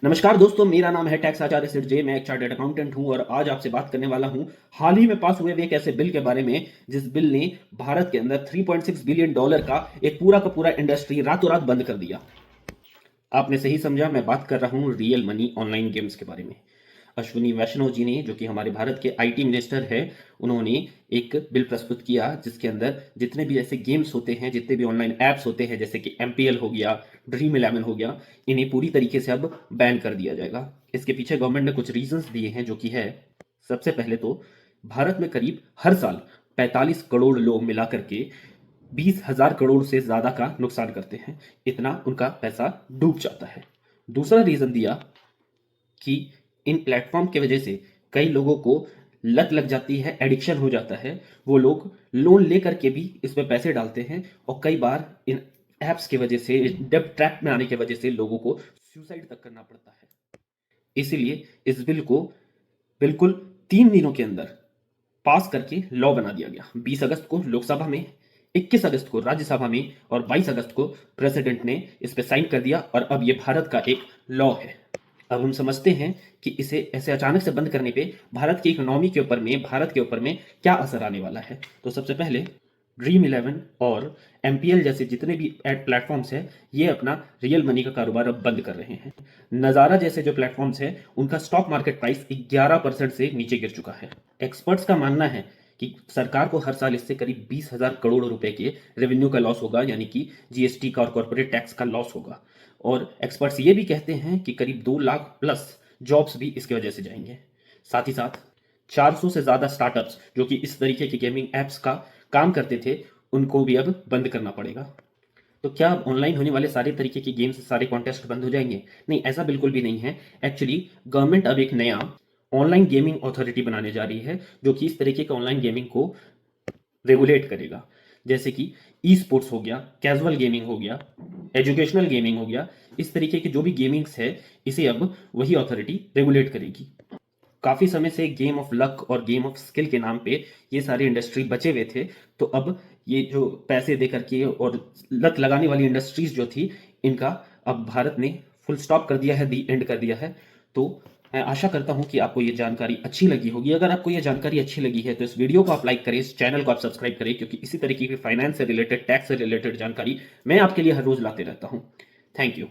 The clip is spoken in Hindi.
नमस्कार दोस्तों, मेरा नाम है टैक्स आचार्य सिर जे। मैं एक चार्टर्ड अकाउंटेंट हूं और आज आपसे बात करने वाला हूं हाल ही में पास हुए एक ऐसे बिल के बारे में जिस बिल ने भारत के अंदर $3.6 बिलियन का एक पूरा का पूरा इंडस्ट्री रातों रात बंद कर दिया। आपने सही समझा, मैं बात कर रहा हूं रियल मनी ऑनलाइन गेम्स के बारे में। अश्विनी वैष्णव जी ने, जो कि हमारे भारत के आईटी मिनिस्टर हैं, उन्होंने एक बिल प्रस्तुत किया जिसके अंदर जितने भी ऐसे गेम्स होते हैं, जितने भी ऑनलाइन ऐप्स होते हैं, जैसे कि एमपीएल हो गया, ड्रीम इलेवन हो गया, इन्हें पूरी तरीके से अब बैन कर दिया जाएगा। इसके पीछे गवर्नमेंट ने कुछ रीजंस दिए हैं, जो कि है सबसे पहले तो भारत में करीब हर साल 45 करोड़ लोग मिला करके 20,000 करोड़ से ज्यादा का नुकसान करते हैं। इतना उनका पैसा डूब जाता है। दूसरा रीजन दिया कि इन प्लेटफॉर्म की वजह से कई लोगों को लत लग जाती है, एडिक्शन हो जाता है। वो लोग लोन लेकर के भी इसमें पैसे डालते हैं और कई बार इन ऐप्स की वजह से, डेब्ट ट्रैप में आने की वजह से लोगों को सुसाइड तक करना पड़ता है। इसीलिए इस बिल को बिल्कुल 3 दिनों के अंदर पास करके लॉ बना दिया गया। 20 अगस्त को लोकसभा में, 21 अगस्त को राज्यसभा में और 22 अगस्त को प्रेसिडेंट ने इस पर साइन कर दिया और अब ये भारत का एक लॉ है। अब हम समझते हैं कि इसे ऐसे अचानक से बंद करने पे भारत की इकोनॉमी के ऊपर में, भारत के ऊपर में क्या असर आने वाला है। तो सबसे पहले ड्रीम इलेवन और एमपीएल जैसे जितने भी एड प्लेटफॉर्म्स हैं, ये अपना रियल मनी का कारोबार अब बंद कर रहे हैं। नज़ारा जैसे जो प्लेटफॉर्म्स हैं, उनका स्टॉक मार्केट प्राइस 11% से नीचे गिर चुका है। एक्सपर्ट्स का मानना है कि सरकार को हर साल इससे करीब 20,000 करोड़ रुपए के रेवेन्यू का लॉस होगा, यानी कि जीएसटी का और कॉर्पोरेट टैक्स का लॉस होगा। और एक्सपर्ट्स ये भी कहते हैं कि करीब 2 लाख प्लस जॉब्स भी इसकी वजह से जाएंगे। साथ ही साथ 400 से ज्यादा स्टार्टअप्स जो कि इस तरीके के गेमिंग एप्स का काम करते थे, उनको भी अब बंद करना पड़ेगा। तो क्या अब ऑनलाइन होने वाले सारे तरीके के गेम्स, सारे कॉन्टेस्ट बंद हो जाएंगे? नहीं, ऐसा बिल्कुल भी नहीं है। एक्चुअली गवर्नमेंट अब एक नया ऑनलाइन गेमिंग अथॉरिटी बनाने जा रही है, जो कि इस तरीके का ऑनलाइन गेमिंग को रेगुलेट करेगा। जैसे कि ई स्पोर्ट्स हो गया, कैजुअल गेमिंग हो गया, एजुकेशनल गेमिंग हो गया। इस तरीके के जो भी गेमिंग्स है, इसे अब वही अथॉरिटी रेगुलेट करेगी। काफी समय से गेम ऑफ लक और गेम ऑफ स्किल के नाम पे ये सारी इंडस्ट्री बचे हुए थे। तो अब ये जो पैसे दे करके और लत लगाने वाली इंडस्ट्रीज जो थी, इनका अब भारत ने फुल स्टॉप कर दिया है, दी एंड कर दिया है। तो मैं आशा करता हूं कि आपको ये जानकारी अच्छी लगी होगी। अगर आपको ये जानकारी अच्छी लगी है तो इस वीडियो को आप लाइक करें, इस चैनल को आप सब्सक्राइब करें, क्योंकि इसी तरीके की फाइनेंस से रिलेटेड, टैक्स से रिलेटेड जानकारी मैं आपके लिए हर रोज लाते रहता हूं। Thank you.